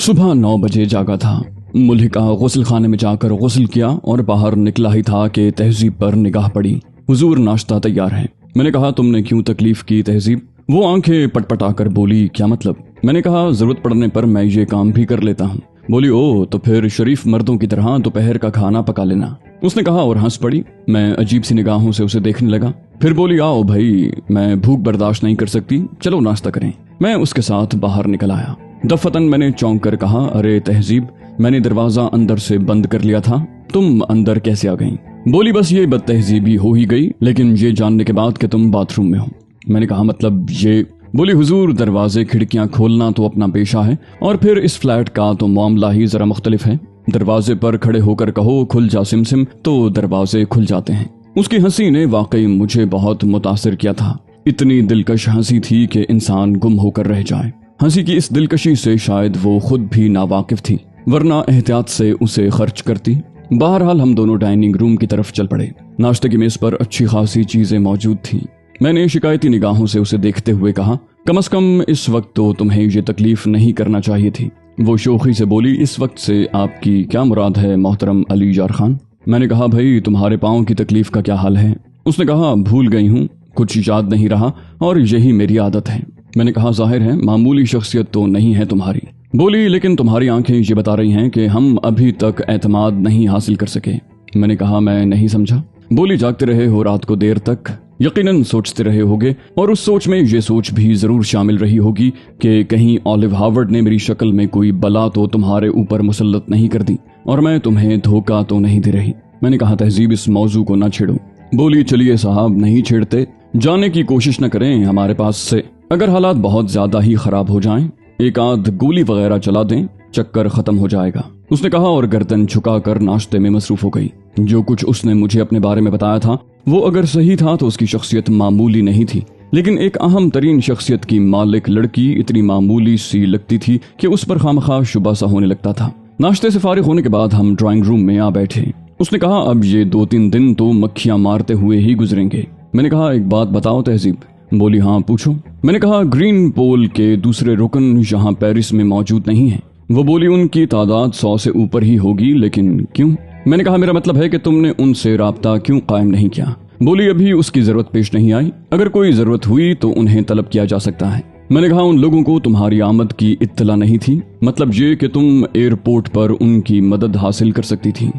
सुबह 9 बजे जागा था। मुल्हिका गुस्ल खाने में जाकर गुस्ल किया और बाहर निकला ही था कि तहजीब पर निगाह पड़ी। हुजूर नाश्ता तैयार है। मैंने कहा तुमने क्यों तकलीफ की तहजीब? वो आंखें पटपटाकर बोली क्या मतलब? मैंने कहा जरूरत पड़ने पर मैं ये काम भी कर लेता हूँ। बोली ओ तो फिर शरीफ मर्दों की तरह दोपहर का खाना पका लेना। उसने कहा और हंस पड़ी। मैं अजीब सी निगाहों से उसे देखने लगा। फिर बोली आओ भाई, मैं भूख बर्दाश्त नहीं कर सकती, चलो नाश्ता करें। मैं उसके साथ बाहर निकल आया। दफतन मैंने चौंक कर कहा अरे तहजीब, मैंने दरवाजा अंदर से बंद कर लिया था, तुम अंदर कैसे आ गई? बोली बस ये बदतहजीबी हो ही गई, लेकिन ये जानने के बाद कि तुम बाथरूम में हो। मैंने कहा मतलब ये? बोली हुजूर दरवाजे खिड़कियां खोलना तो अपना पेशा है, और फिर इस फ्लैट का तो मामला ही जरा मुख्तलिफ है। दरवाजे पर खड़े होकर कहो खुल जा सिमसिम तो दरवाजे खुल जाते हैं। उसकी हंसी ने वाकई मुझे बहुत मुतासिर किया था। इतनी दिलकश हंसी थी कि इंसान गुम होकर रह जाए। हंसी की इस दिलकशी से शायद वो खुद भी नावाकिफ थी, वरना एहतियात से उसे खर्च करती। बहरहाल हम दोनों डाइनिंग रूम की तरफ चल पड़े। नाश्ते की मेज पर अच्छी खासी चीजें मौजूद थीं। मैंने शिकायती निगाहों से उसे देखते हुए कहा कम से कम इस वक्त तो तुम्हें ये तकलीफ नहीं करना चाहिए थी। वो शोखी से बोली इस वक्त से आपकी क्या मुराद है मोहतरम अली यार खान? मैंने कहा भाई तुम्हारे पाँव की तकलीफ का क्या हाल है? उसने कहा भूल गई हूँ, कुछ याद नहीं रहा और यही मेरी आदत है। मैंने कहा जाहिर है मामूली शख्सियत तो नहीं है तुम्हारी। बोली लेकिन तुम्हारी आंखें ये बता रही हैं कि हम अभी तक एतमाद नहीं हासिल कर सके। मैंने कहा मैं नहीं समझा। बोली जागते रहे हो रात को देर तक, यकीनन सोचते रहे होगे, और उस सोच में ये सोच भी जरूर शामिल रही होगी कि कहीं ऑलिव हार्वर्ड ने मेरी शक्ल में कोई बला तो तुम्हारे ऊपर मुसल्लत नहीं कर दी और मैं तुम्हें धोखा तो नहीं दे रही। मैंने कहा तहजीब इस मौजू को न छेड़ो। बोली चलिए साहब नहीं छेड़ते, जाने की कोशिश न करें हमारे पास से। अगर हालात बहुत ज्यादा ही खराब हो जाएं, एक आध गोली वगैरह चला दें, चक्कर खत्म हो जाएगा। उसने कहा और गर्दन झुकाकर नाश्ते में मसरूफ हो गई। जो कुछ उसने मुझे अपने बारे में बताया था वो अगर सही था तो उसकी शख्सियत मामूली नहीं थी, लेकिन एक अहम तरीन शख्सियत की मालिक लड़की इतनी मामूली सी लगती थी कि उस पर खामखा शुबा सा होने लगता था। नाश्ते से फारिग होने के बाद हम ड्राइंग रूम में आ बैठे। उसने कहा अब ये 2-3 दिन तो मक्खियां मारते हुए ही गुजरेंगे। मैंने कहा एक बात बताओ तहजीब। बोली हाँ पूछो। मैंने कहा ग्रीन पोल के दूसरे रुकन यहाँ पेरिस में मौजूद नहीं है। वो बोली उनकी तादाद 100 से ऊपर ही होगी, लेकिन क्यों? मैंने कहा मेरा मतलब है कि तुमने उनसे राब्ता क्यों कायम नहीं किया? बोली अभी उसकी जरूरत पेश नहीं आई, अगर कोई जरूरत हुई तो उन्हें तलब किया जा सकता है। मैंने कहा उन लोगों को तुम्हारी आमद की इत्तला नहीं थी, मतलब ये कि तुम एयरपोर्ट पर उनकी मदद हासिल कर सकती थी?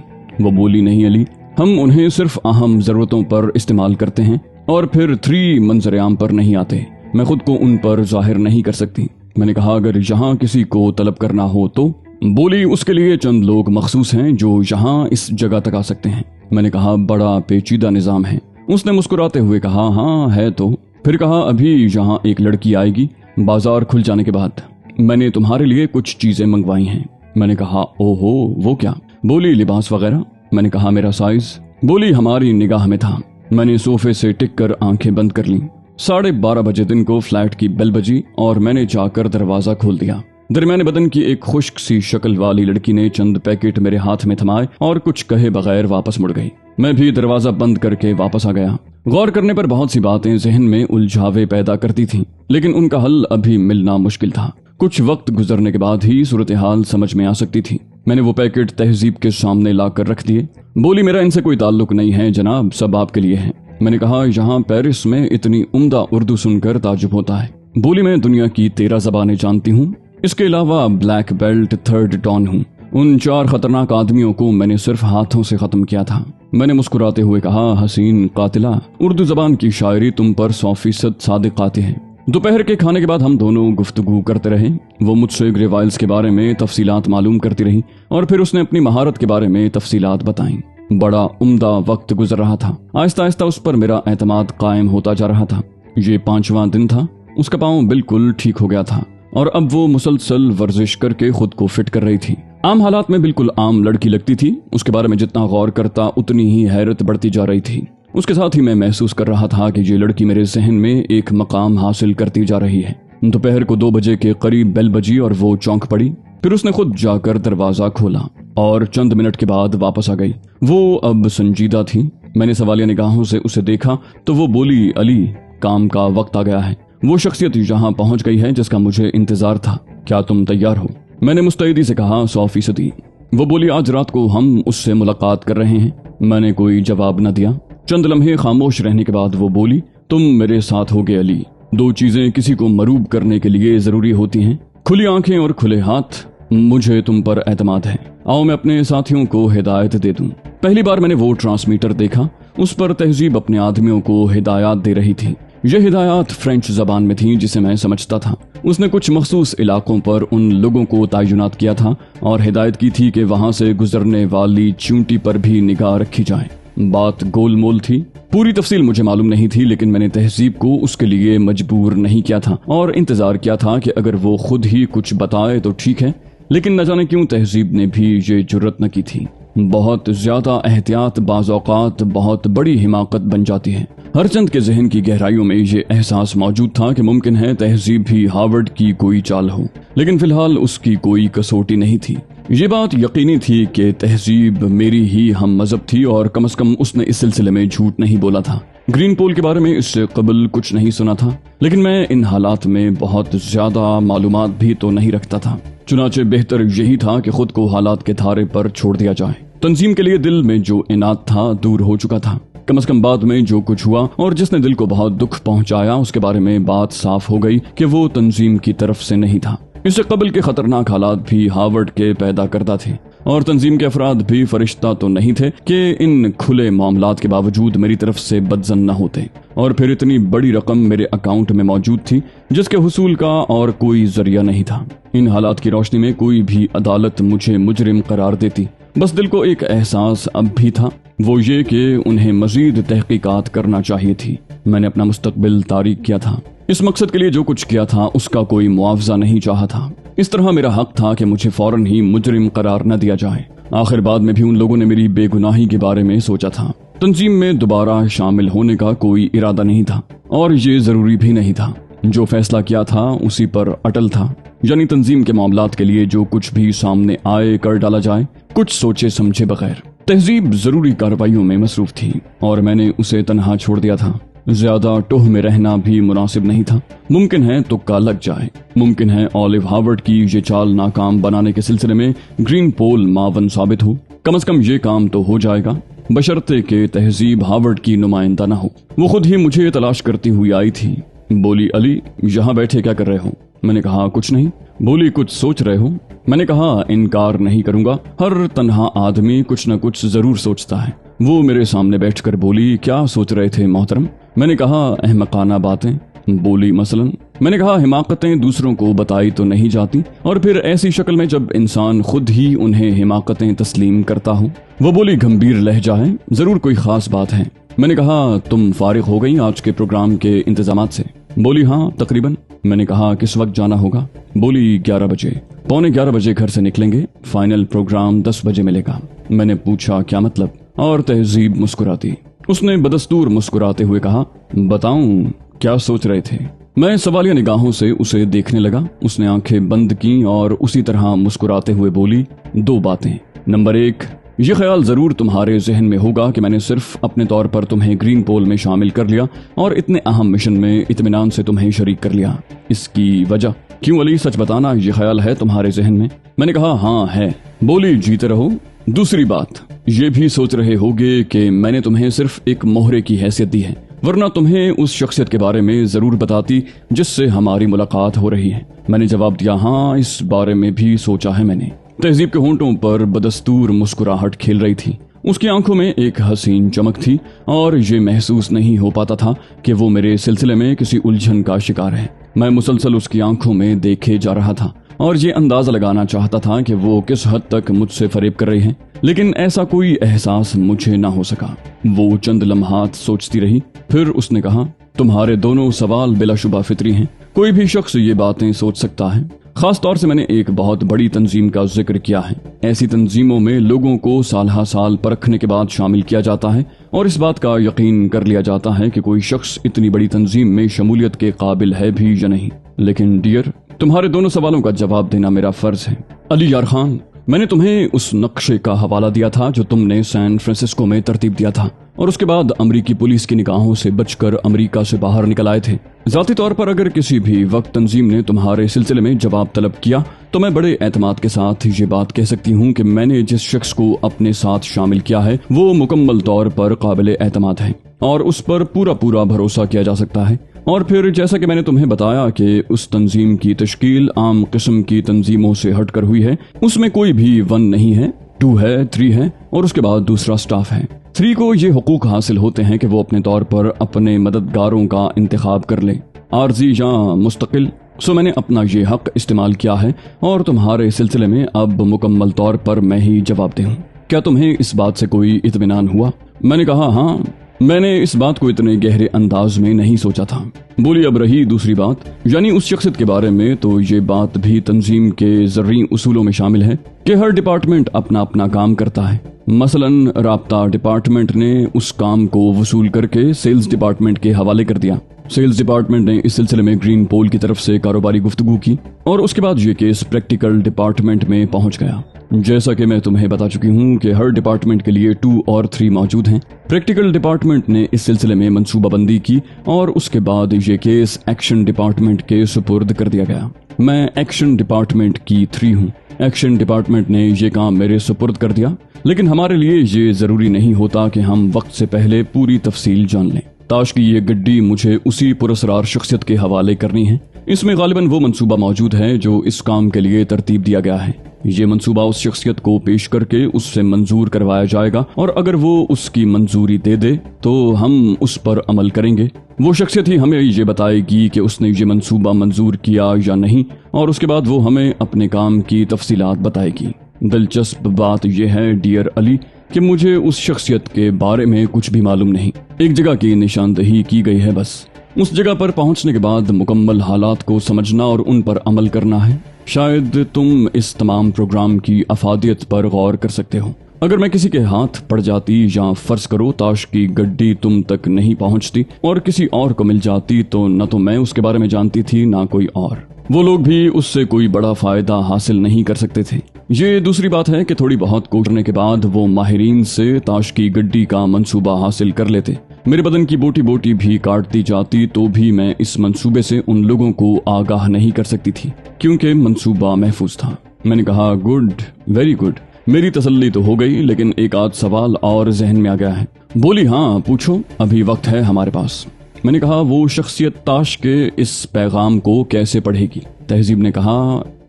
वो बोली नहीं अली, हम उन्हें सिर्फ अहम जरूरतों पर इस्तेमाल करते हैं और फिर 3 मंजर आम पर नहीं आते। मैं खुद को उन पर जाहिर नहीं कर सकती। मैंने कहा अगर यहाँ किसी को तलब करना हो तो? बोली उसके लिए चंद लोग मखसूस हैं जो यहाँ इस जगह तक आ सकते हैं। मैंने कहा बड़ा पेचीदा निजाम है। उसने मुस्कुराते हुए कहा हाँ है तो। फिर कहा अभी यहाँ एक लड़की आएगी बाजार खुल जाने के बाद। मैंने तुम्हारे लिए कुछ चीजें मंगवाई हैं। मैंने कहा ओहो वो क्या? बोली लिबास वगैरह। मैंने कहा मेरा साइज? बोली हमारी निगाह में था। मैंने सोफे से टिक कर आंखें बंद कर लीं। 12:30 बजे दिन को फ्लैट की बेल बजी और मैंने जाकर दरवाजा खोल दिया। दरमियाने बदन की एक खुश्क सी शक्ल वाली लड़की ने चंद पैकेट मेरे हाथ में थमाए और कुछ कहे बगैर वापस मुड़ गई। मैं भी दरवाजा बंद करके वापस आ गया। गौर करने पर बहुत सी बातें जहन में उलझावे पैदा करती थीं, लेकिन उनका हल अभी मिलना मुश्किल था। कुछ वक्त गुजरने के बाद ही सूरत हाल समझ में आ सकती थी। मैंने वो पैकेट तहजीब के सामने लाकर रख दिए। बोली मेरा इनसे कोई ताल्लुक नहीं है जनाब, सब आपके लिए है। मैंने कहा यहाँ पेरिस में इतनी उम्दा उर्दू सुनकर ताजुब होता है। बोली मैं दुनिया की 13 ज़बानें जानती हूँ, इसके अलावा ब्लैक बेल्ट 3rd डॉन हूँ। उन 4 खतरनाक आदमियों को मैंने सिर्फ हाथों से खत्म किया था। मैंने मुस्कुराते हुए कहा हसीन कातिला, उर्दू जबान की शायरी तुम पर 100% सादिक आती है। दोपहर के खाने के बाद हम दोनों गुफ्तगू करते रहे। वो मुझसे ग्रे वाइल्स के बारे में तफसीलात मालूम करती रही और फिर उसने अपनी महारत के बारे में तफसीलात बताई। बड़ा उम्दा वक्त गुजर रहा था। आहिस्ता आहिस्ता उस पर मेरा एतमाद कायम होता जा रहा था। ये 5वां दिन था। उसका पाँव बिल्कुल ठीक हो गया था और अब वो मुसलसल वर्जिश करके खुद को फिट कर रही थी। आम हालात में बिल्कुल आम लड़की लगती थी। उसके बारे में जितना गौर करता उतनी ही हैरत बढ़ती जा रही थी। उसके साथ ही मैं महसूस कर रहा था कि ये लड़की मेरे जहन में एक मकाम हासिल करती जा रही है। दोपहर को 2 बजे के करीब बेल बजी और वो चौंक पड़ी। फिर उसने खुद जाकर दरवाजा खोला और चंद मिनट के बाद वापस आ गई। वो अब संजीदा थी। मैंने सवालिया निगाहों से उसे देखा तो वो बोली अली काम का वक्त आ गया है। वो शख्सियत यहाँ पहुँच गई है जिसका मुझे इंतजार था। क्या तुम तैयार हो? मैंने मुस्तैदी से कहा 100%। वो बोली आज रात को हम उससे मुलाकात कर रहे हैं। मैंने कोई जवाब न दिया। चंद लम्हे खामोश रहने के बाद वो बोली तुम मेरे साथ होगे अली। 2 चीजें किसी को मरूब करने के लिए जरूरी होती हैं, खुली आंखें और खुले हाथ। मुझे तुम पर एतमाद है, आओ मैं अपने साथियों को हिदायत दे दूं। पहली बार मैंने वो ट्रांसमीटर देखा, उस पर तहजीब अपने आदमियों को हिदायत दे रही थी। ये हिदायत फ्रेंच जबान में थी जिसे मैं समझता था। उसने कुछ मखसूस इलाकों पर उन लोगों को तैनात किया था और हिदायत की थी कि वहां से गुजरने वाली चींटी पर भी निगाह रखी जाए। बात गोलमोल थी, पूरी तफसील मुझे मालूम नहीं थी, लेकिन मैंने तहजीब को उसके लिए मजबूर नहीं किया था और इंतजार किया था कि अगर वो खुद ही कुछ बताए तो ठीक है। लेकिन न जाने क्यों तहजीब ने भी ये जुर्रत न की थी। बहुत ज्यादा एहतियात बाज़ औक़ात बहुत बड़ी हिमाकत बन जाती है। हरचंद के जहन की गहराइयों में ये एहसास मौजूद था कि मुमकिन है तहजीब भी हार्वर्ड की कोई चाल हो, लेकिन फिलहाल उसकी कोई कसौटी नहीं थी। ये बात यकीनी थी कि तहजीब मेरी ही हम मजहब थी और कम से कम उसने इस सिलसिले में झूठ नहीं बोला था। ग्रीन पोल के बारे में इससे कबल कुछ नहीं सुना था, लेकिन मैं इन हालात में बहुत ज्यादा मालूमात भी तो नहीं रखता था। चुनाचे बेहतर यही था कि खुद को हालात के धारे पर छोड़ दिया जाए। तंजीम के लिए दिल में जो इनाद था दूर हो चुका था। कम से कम बाद में जो कुछ हुआ और जिसने दिल को बहुत दुख पहुंचाया उसके बारे में बात साफ हो गई कि वो तंजीम की तरफ से नहीं था। इससे कबल के खतरनाक हालात भी हार्वर्ड के पैदा करता थे और तंजीम के अफराद भी फरिश्ता तो नहीं थे कि इन खुले मामलात के बावजूद मेरी तरफ से बदजन न होते। और फिर इतनी बड़ी रकम मेरे अकाउंट में मौजूद थी जिसके हुसूल का और कोई जरिया नहीं था। इन हालात की रोशनी में कोई भी अदालत मुझे मुजरिम करार देती। बस दिल को एक एहसास अब भी था, वो ये कि उन्हें मजीद तहकीकात करना चाहिए थी। मैंने अपना मुस्तकबिल तारीक किया था। इस मकसद के लिए जो कुछ किया था उसका कोई मुआवजा नहीं चाहा था। इस तरह मेरा हक था कि मुझे फौरन ही मुजरिम करार न दिया जाए। आखिर बाद में भी उन लोगों ने मेरी बेगुनाही के बारे में सोचा था। तंजीम में दोबारा शामिल होने का कोई इरादा नहीं था और ये जरूरी भी नहीं था। जो फैसला किया था उसी पर अटल था, यानी तंजीम के मामलात के लिए जो कुछ भी सामने आए कर डाला जाए, कुछ सोचे समझे बगैर। तहजीब जरूरी कार्रवाइयों में मसरूफ थी और मैंने उसे तन्हा छोड़ दिया था। ज्यादा टोह में रहना भी मुनासिब नहीं था। मुमकिन है तुक्का लग जाए, मुमकिन है ऑलिव हार्वर्ड की ये चाल नाकाम बनाने के सिलसिले में ग्रीन पोल मावन साबित हो। कम से कम ये काम तो हो जाएगा, बशर्ते के तहजीब हार्वर्ड की नुमाइंदा न हो। वो खुद ही मुझे तलाश करती हुई आई थी। बोली अली यहाँ बैठे क्या कर रहे हो? मैंने कहा कुछ नहीं। बोली कुछ सोच रहे हो? मैंने कहा इनकार नहीं करूंगा, हर तन्हा आदमी कुछ न कुछ जरूर सोचता है। वो मेरे सामने बैठकर बोली क्या सोच रहे थे मोहतरम? मैंने कहा अहमकाना बातें। बोली मसलन? मैंने कहा हिमाकतें दूसरों को बताई तो नहीं जाती, और फिर ऐसी शक्ल में जब इंसान खुद ही उन्हें हिमाकतें तस्लीम करता हो। वो बोली गंभीर लहजा है, जरूर कोई खास बात है। मैंने कहा तुम फारिग हो गई आज के प्रोग्राम के इंतजामात से? बोली हाँ तकरीबन। मैंने कहा किस वक्त जाना होगा? बोली 11 बजे। 11:15 बजे घर से निकलेंगे, फाइनल प्रोग्राम 10 बजे मिलेगा। मैंने पूछा क्या मतलब? और तहजीब मुस्कुराती। उसने बदस्तूर मुस्कुराते हुए कहा बताऊं क्या सोच रहे थे? मैं सवालिया निगाहों से उसे देखने लगा। उसने आंखें बंद की और उसी तरह मुस्कुराते हुए बोली 2 बातें। नंबर 1, ये ख्याल जरूर तुम्हारे जहन में होगा कि मैंने सिर्फ अपने तौर पर तुम्हें ग्रीन पोल में शामिल कर लिया और इतने अहम मिशन में इत्मीनान से तुम्हें शरीक कर लिया। इसकी वजह? क्यों अली सच बताना, ये ख्याल है तुम्हारे जहन में? मैंने कहा हाँ है। बोली जीते रहो। दूसरी बात, ये भी सोच रहे होगे कि मैंने तुम्हें सिर्फ एक मोहरे की हैसियत दी है, वरना तुम्हें उस शख्सियत के बारे में जरूर बताती जिससे हमारी मुलाकात हो रही है। मैंने जवाब दिया हाँ, इस बारे में भी सोचा है मैंने। तहजीब के होंठों पर बदस्तूर मुस्कुराहट खेल रही थी। उसकी आंखों में एक हसीन चमक थी और ये महसूस नहीं हो पाता था कि वो मेरे सिलसिले में किसी उलझन का शिकार है। मैं मुसलसल उसकी आंखों में देखे जा रहा था और ये अंदाजा लगाना चाहता था कि वो किस हद तक मुझसे फरेब कर रही है, लेकिन ऐसा कोई एहसास मुझे ना हो सका। वो चंद लम्हात सोचती रही, फिर उसने कहा तुम्हारे दोनों सवाल बिलाशुबा फितरी हैं। कोई भी शख्स ये बातें सोच सकता है। खास तौर से मैंने एक बहुत बड़ी तंजीम का जिक्र किया है। ऐसी तंजीमों में लोगों को साल साल परखने के बाद शामिल किया जाता है और इस बात का यकीन कर लिया जाता है कि कोई शख्स इतनी बड़ी तंजीम में शमूलियत के काबिल है भी या नहीं। लेकिन डियर, तुम्हारे दोनों सवालों का जवाब देना मेरा फर्ज है। अली यार खान, मैंने तुम्हें उस नक्शे का हवाला दिया था जो तुमने सैन फ्रांसिस्को में तरतीब दिया था और उसके बाद अमेरिकी पुलिस की निगाहों से बचकर अमेरिका से बाहर निकल आए थे। ज़ाती तौर पर अगर किसी भी वक्त तंजीम ने तुम्हारे सिलसिले में जवाब तलब किया तो मैं बड़े एतमाद के साथ ये बात कह सकती हूँ कि मैंने जिस शख्स को अपने साथ शामिल किया है वो मुकम्मल तौर पर काबिल एतमाद है और उस पर पूरा पूरा भरोसा किया जा सकता है। और फिर जैसा कि मैंने तुम्हें बताया कि उस तंजीम की तश्कील आम किस्म की तंजीमों से हटकर हुई है। उसमें कोई भी 1 नहीं है, 2 है, 3 है और उसके बाद दूसरा स्टाफ है। 3 को ये हुकूक हासिल होते हैं कि वो अपने तौर पर अपने मददगारों का इंतखाब कर ले, आर्जी या मुस्तकिल। सो मैंने अपना ये हक इस्तेमाल किया है और तुम्हारे सिलसिले में अब मुकम्मल तौर पर मैं ही जवाबदेह हूँ। क्या तुम्हें इस बात से कोई इत्मीनान हुआ? मैंने कहा हाँ, मैंने इस बात को इतने गहरे अंदाज में नहीं सोचा था। बोली अब रही दूसरी बात, यानी उस शख्सियत के बारे में, तो ये बात भी तंजीम के ज़र्री उसूलों में शामिल है कि हर डिपार्टमेंट अपना अपना काम करता है। मसलन राब्ता डिपार्टमेंट ने उस काम को वसूल करके सेल्स डिपार्टमेंट के हवाले कर दिया। सेल्स डिपार्टमेंट ने इस सिलसिले में ग्रीन पोल की तरफ से कारोबारी गुफ्तगू की और उसके बाद ये केस प्रैक्टिकल डिपार्टमेंट में पहुंच गया। जैसा कि मैं तुम्हें बता चुकी हूँ कि हर डिपार्टमेंट के लिए 2 और 3 मौजूद हैं। प्रैक्टिकल डिपार्टमेंट ने इस सिलसिले में मंसूबाबंदी की और उसके बाद ये केस एक्शन डिपार्टमेंट के सुपुर्द कर दिया गया। मैं एक्शन डिपार्टमेंट की 3 हूँ। एक्शन डिपार्टमेंट ने ये काम मेरे सुपुर्द कर दिया, लेकिन हमारे लिए ये जरूरी नहीं होता कि हम वक्त से पहले पूरी तफसील जान लें। ताश की ये गड्डी मुझे उसी पुरस्कार शख्सियत के हवाले करनी है। इसमें गालिबन वो मंसूबा मौजूद है जो इस काम के लिए तरतीब दिया गया है। ये मंसूबा उस शख्सियत को पेश करके उससे मंजूर करवाया जाएगा और अगर वो उसकी मंजूरी दे दे तो हम उस पर अमल करेंगे। वो शख्सियत ही हमें ये बताएगी कि उसने ये मंसूबा मंजूर किया या नहीं और उसके बाद वो हमें अपने काम की तफसीलात बताएगी। दिलचस्प बात यह है डियर अली कि मुझे उस शख्सियत के बारे में कुछ भी मालूम नहीं। एक जगह की निशानदही की गई है, बस उस जगह पर पहुंचने के बाद मुकम्मल हालात को समझना और उन पर अमल करना है। शायद तुम इस तमाम प्रोग्राम की अफादियत पर गौर कर सकते हो। अगर मैं किसी के हाथ पड़ जाती या फर्ज करो ताश की गड्डी तुम तक नहीं पहुंचती और किसी और को मिल जाती तो न तो मैं उसके बारे में जानती थी ना कोई और। वो लोग भी उससे कोई बड़ा फायदा हासिल नहीं कर सकते थे। ये दूसरी बात है कि थोड़ी बहुत कोशिश के बाद वो माहिरीन से ताश की गड्डी का मंसूबा हासिल कर लेते। मेरे बदन की बोटी बोटी भी काटती जाती तो भी मैं इस मंसूबे से उन लोगों को आगाह नहीं कर सकती थी क्योंकि मंसूबा महफूज था। मैंने कहा गुड, वेरी गुड। मेरी तसल्ली तो हो गई, लेकिन एक आध सवाल और जहन में आ गया है। बोली हाँ पूछो, अभी वक्त है हमारे पास। मैंने कहा वो शख्सियत ताश के इस पैगाम को कैसे पढ़ेगी? तहजीब ने कहा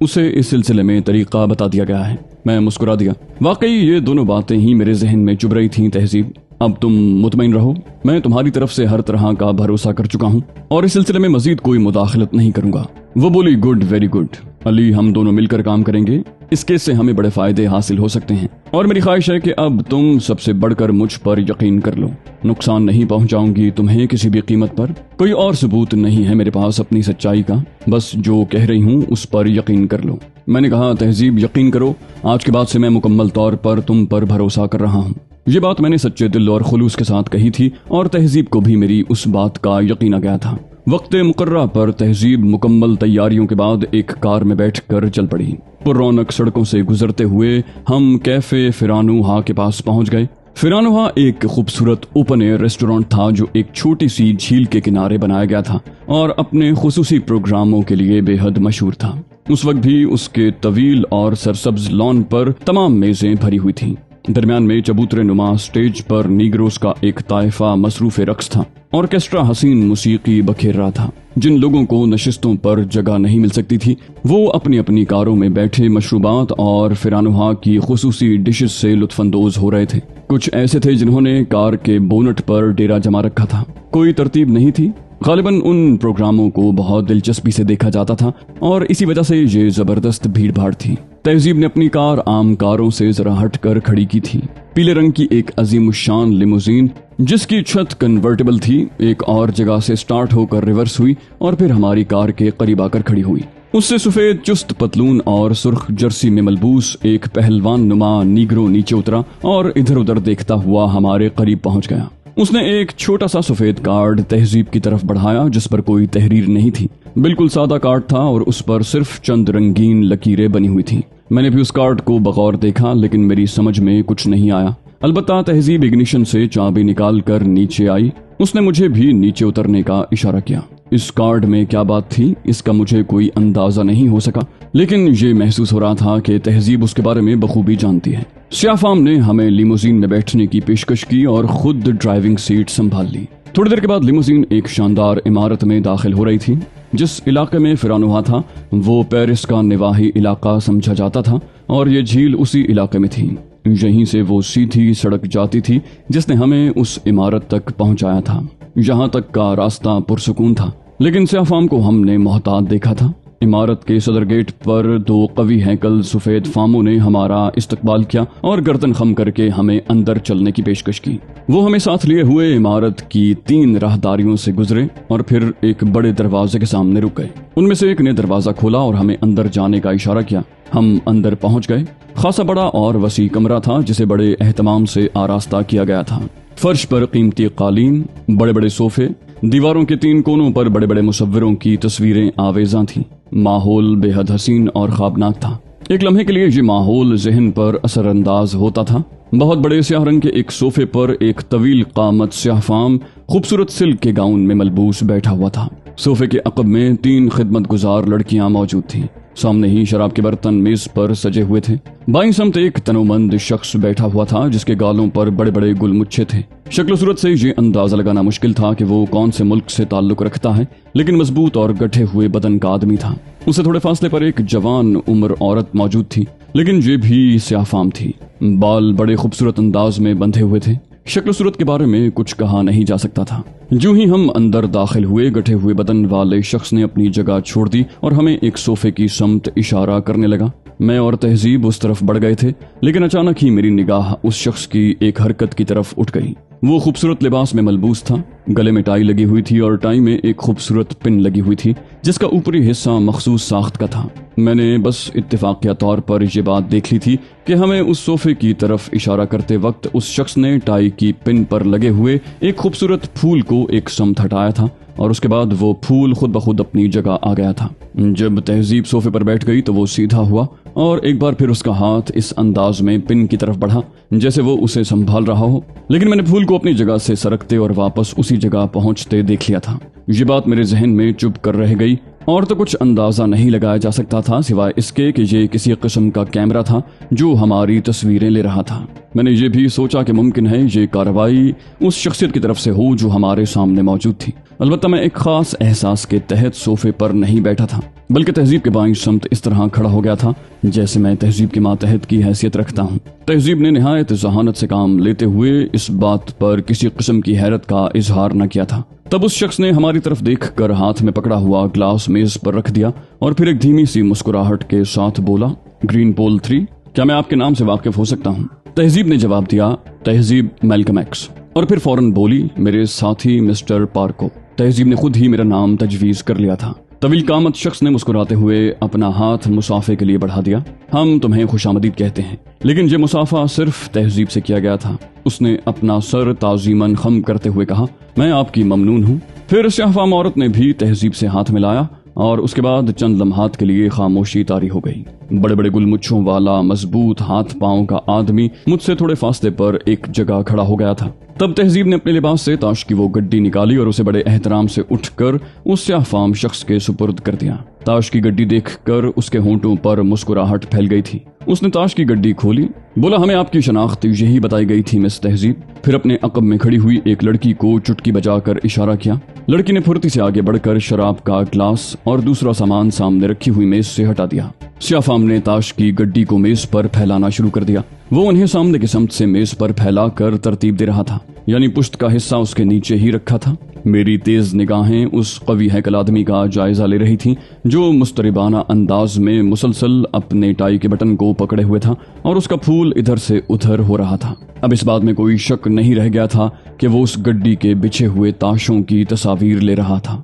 उसे इस सिलसिले में तरीका बता दिया गया है। मैं मुस्कुरा दिया। वाकई ये दोनों बातें ही मेरे जहन में चुभ रही थीं तहजीब। अब तुम मुतमईन रहो, मैं तुम्हारी तरफ से हर तरह का भरोसा कर चुका हूँ और इस सिलसिले में मजीद कोई मुदाखलत नहीं करूंगा। वो बोली गुड, वेरी गुड अली, हम दोनों मिलकर काम करेंगे। इस केस से हमें बड़े फायदे हासिल हो सकते हैं और मेरी ख्वाहिश है कि अब तुम सबसे बढ़कर मुझ पर यकीन कर लो। नुकसान नहीं पहुंचाऊंगी तुम्हें किसी भी कीमत पर। कोई और सबूत नहीं है मेरे पास अपनी सच्चाई का, बस जो कह रही हूँ उस पर यकीन कर लो। मैंने कहा तहजीब यकीन करो, आज के बाद से मैं मुकम्मल तौर पर तुम पर भरोसा कर रहा हूँ। ये बात मैंने सच्चे दिल और खुलूस के साथ कही थी और तहजीब को भी मेरी उस बात का यकीन आ गया था। वक्त मुकर्रा पर तहजीब मुकम्मल तैयारियों के बाद एक कार में बैठकर चल पड़ी। पुरौनक सड़कों से गुजरते हुए हम कैफे फिरानुहा के पास पहुंच गए। फिरानुहा एक खूबसूरत ओपन एयर रेस्टोरेंट था जो एक छोटी सी झील के किनारे बनाया गया था और अपने खुसूसी प्रोग्रामों के लिए बेहद मशहूर था। उस वक्त भी उसके तवील और सरसब्ज लॉन पर तमाम मेजें भरी हुई थीं। दरमियान में चबूतरे नुमा स्टेज पर नीग्रोस का एक ताइफा मसरूफ रक्स था। ऑर्केस्ट्रा हसीन मुसीकी बखेर रहा था। जिन लोगों को नशिस्तों पर जगह नहीं मिल सकती थी वो अपनी अपनी कारों में बैठे मशरूबात और फिरानुहा की खुसूसी डिशेस से लुत्फानंदोज हो रहे थे। कुछ ऐसे थे जिन्होंने कार के बोनट पर डेरा जमा रखा था। कोई तरतीब नहीं थी। गालिबन उन प्रोग्रामों को बहुत दिलचस्पी से देखा जाता था और इसी वजह से ये जबरदस्त भीड़ भाड़ थी। तहजीब ने अपनी कार आम कारों से जरा हटकर खड़ी की थी। पीले रंग की एक अजीमुशान लिमोजीन जिसकी छत कन्वर्टेबल थी एक और जगह से स्टार्ट होकर रिवर्स हुई और फिर हमारी कार के करीब आकर खड़ी हुई। उससे सफेद चुस्त पतलून और सुर्ख जर्सी में मलबूस एक पहलवान नुमा नीग्रो नीचे उतरा और इधर उधर देखता हुआ हमारे करीब पहुंच गया। उसने एक छोटा सा सफेद कार्ड तहजीब की तरफ बढ़ाया जिस पर कोई तहरीर नहीं थी। बिल्कुल सादा कार्ड था और उस पर सिर्फ चंद रंगीन लकीरें बनी हुई थी। मैंने भी उस कार्ड को बगौर देखा, लेकिन मेरी समझ में कुछ नहीं आया। अलबत्ता तहजीब इग्निशन से चाबी निकाल कर नीचे आई। उसने मुझे भी नीचे उतरने का इशारा किया। इस कार्ड में क्या बात थी इसका मुझे कोई अंदाजा नहीं हो सका, लेकिन ये महसूस हो रहा था कि तहजीब उसके बारे में बखूबी जानती है। स्याफाम ने हमें लिमोजीन में बैठने की पेशकश की और खुद ड्राइविंग सीट संभाल ली। थोड़ी देर के बाद लिमोजीन एक शानदार इमारत में दाखिल हो रही थी। जिस इलाके में फिरानुहा था वो पेरिस का निवाही इलाका समझा जाता था और ये झील उसी इलाके में थी। यहीं से वो सीधी सड़क जाती थी जिसने हमें उस इमारत तक पहुंचाया था। यहाँ तक का रास्ता पुरसुकून था, लेकिन स्याफाम को हमने मोहतात देखा था। इमारत के सदर गेट पर 2 कवी हैकल सफेद फामों ने हमारा इस्तकबाल किया और गर्दन खम करके हमें अंदर चलने की पेशकश की। वो हमें साथ लिए हुए इमारत की 3 राहदारियों से गुजरे और फिर एक बड़े दरवाजे के सामने रुक गए। उनमें से एक ने दरवाजा खोला और हमें अंदर जाने का इशारा किया। हम अंदर पहुंच गए। खासा बड़ा और वसी कमरा था जिसे बड़े एहतमाम से आरास्ता किया गया था। फर्श पर कीमती कालीन, बड़े बड़े सोफे, दीवारों के 3 कोनों पर बड़े बड़े मुसव्विरों की तस्वीरें आवेजा थीं। माहौल बेहद हसीन और ख्वाबनाक था। एक लम्हे के लिए ये माहौल जहन पर असरअंदाज होता था। बहुत बड़े स्याह रंग के एक सोफे पर एक तवील कामत स्याहफाम खूबसूरत सिल्क के गाउन में मलबूस बैठा हुआ था। सोफे के अकब में 3 खिदमतगुजार लड़कियां मौजूद थीं। सामने ही शराब के बर्तन मेज पर सजे हुए थे। बाईं समत एक तनोमंद शख्स बैठा हुआ था जिसके गालों पर बड़े बड़े गुलमुच्छे थे। शक्ल सूरत से ये अंदाजा लगाना मुश्किल था कि वो कौन से मुल्क से ताल्लुक रखता है, लेकिन मजबूत और गठे हुए बदन का आदमी था। उससे थोड़े फासले पर एक जवान उम्र औरत मौजूद थी, लेकिन ये भी स्याफाम थी। बाल बड़े खूबसूरत अंदाज में बंधे हुए थे। शक्ल सूरत के बारे में कुछ कहा नहीं जा सकता था। जो ही हम अंदर दाखिल हुए, गठे हुए बदन वाले शख्स ने अपनी जगह छोड़ दी और हमें एक सोफे की समत इशारा करने लगा। मैं और तहजीब उस तरफ बढ़ गए थे, लेकिन अचानक ही मेरी निगाह उस शख्स की एक हरकत की तरफ उठ गई। वो खूबसूरत लिबास में मलबूस था। गले में टाई लगी हुई थी और टाई में एक खूबसूरत पिन लगी हुई थी जिसका ऊपरी हिस्सा मखसूस साख्त का था। मैंने बस इत्तेफाकिया तौर पर ये बात देख ली थी कि हमें उस सोफे की तरफ इशारा करते वक्त उस शख्स ने टाई की पिन पर लगे हुए एक खूबसूरत फूल को एक समत हटाया था और उसके बाद वो फूल खुद ब खुद अपनी जगह आ गया था। जब तहजीब सोफे पर बैठ गई तो वो सीधा हुआ और एक बार फिर उसका हाथ इस अंदाज में पिन की तरफ बढ़ा जैसे वो उसे संभाल रहा हो, लेकिन मैंने फूल को अपनी जगह से सरकते और वापस उसी जगह पहुंचते देख लिया था। ये बात मेरे जहन में चुप कर रह गई और तो कुछ अंदाजा नहीं लगाया जा सकता था सिवाय इसके कि ये किसी किस्म का कैमरा था जो हमारी तस्वीरें ले रहा था। मैंने ये भी सोचा कि मुमकिन है ये कार्रवाई उस शख्सियत की तरफ से हो जो हमारे सामने मौजूद थी। अलबत्ता मैं एक खास एहसास के तहत सोफे पर नहीं बैठा था, बल्कि तहजीब के बाईं समत इस तरह खड़ा हो गया था जैसे मैं तहजीब के मातहत की हैसियत रखता हूँ। तहजीब ने निहायत जहानत से काम लेते हुए इस बात पर किसी किस्म की हैरत का इजहार न किया था। तब उस शख्स ने हमारी तरफ देखकर हाथ में पकड़ा हुआ ग्लास मेज पर रख दिया और फिर एक धीमी सी मुस्कुराहट के साथ बोला, ग्रीन पोल 3, क्या मैं आपके नाम से वाकिफ हो सकता हूँ? तहजीब ने जवाब दिया, तहजीब मैल्कम एक्स, और फिर फौरन बोली, मेरे साथी मिस्टर पार्को। तहजीब ने खुद ही मेरा नाम तजवीज कर लिया था। तवील कामत शख्स ने मुस्कुराते हुए अपना हाथ मुसाफे के लिए बढ़ा दिया। हम तुम्हें खुशामदीद कहते हैं, लेकिन ये मुसाफा सिर्फ तहजीब से किया गया था। उसने अपना सर ताजीमन खम करते हुए कहा, मैं आपकी ममनून हूँ। फिर स्याहफाम औरत ने भी तहजीब से हाथ मिलाया और उसके बाद चंद लम्हात के लिए खामोशी तारी हो गई। बड़े बड़े गुलमुच्छों वाला मजबूत हाथ पांव का आदमी मुझसे थोड़े फासले पर एक जगह खड़ा हो गया था। तब तहजीब ने अपने लिबास से ताश की वो गड्डी निकाली और उसे बड़े एहतराम से उठकर उस स्याहफाम शख्स के सुपुर्द कर दिया। ताश की गड्डी देखकर उसके होंठों पर मुस्कुराहट फैल गई थी। उसने ताश की गड्डी खोली, बोला, हमें आपकी शनाख्त यही बताई गई थी मिस तहजीब। फिर अपने अकब में खड़ी हुई एक लड़की को चुटकी बजाकर इशारा किया। लड़की ने फुर्ती से आगे बढ़कर शराब का ग्लास और दूसरा सामान सामने रखी हुई मेज से हटा दिया। स्याहफाम ने ताश की गड्डी को मेज पर फैलाना शुरू कर दिया। वो उन्हें सामने की समत से मेज पर फैलाकर तरतीब दे रहा था, यानी पुश्त का हिस्सा उसके नीचे ही रखा था। मेरी तेज निगाहें उस कवी हैकल आदमी का जायजा ले रही थीं जो मुस्तरिबाना अंदाज में मुसलसल अपने टाई के बटन को पकड़े हुए था और उसका फूल इधर से उधर हो रहा था। अब इस बात में कोई शक नहीं रह गया था कि वो उस गड्डी के बिछे हुए ताशों की तस्वीर ले रहा था।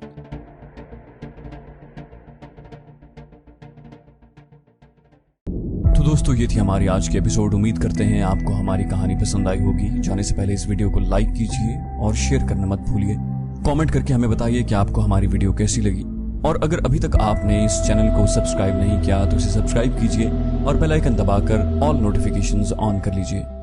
तो दोस्तों, ये थी हमारी आज की एपिसोड। उम्मीद करते हैं आपको हमारी कहानी पसंद आई होगी। जाने से पहले इस वीडियो को लाइक कीजिए और शेयर करना मत भूलिए। कमेंट करके हमें बताइए कि आपको हमारी वीडियो कैसी लगी اور اگر ابھی تک آپ نے اس چینل کو سبسکرائب نہیں کیا تو اسے سبسکرائب کیجئے اور بیل آئیکن دبا کر آل نوٹیفیکیشنز آن کر لیجئے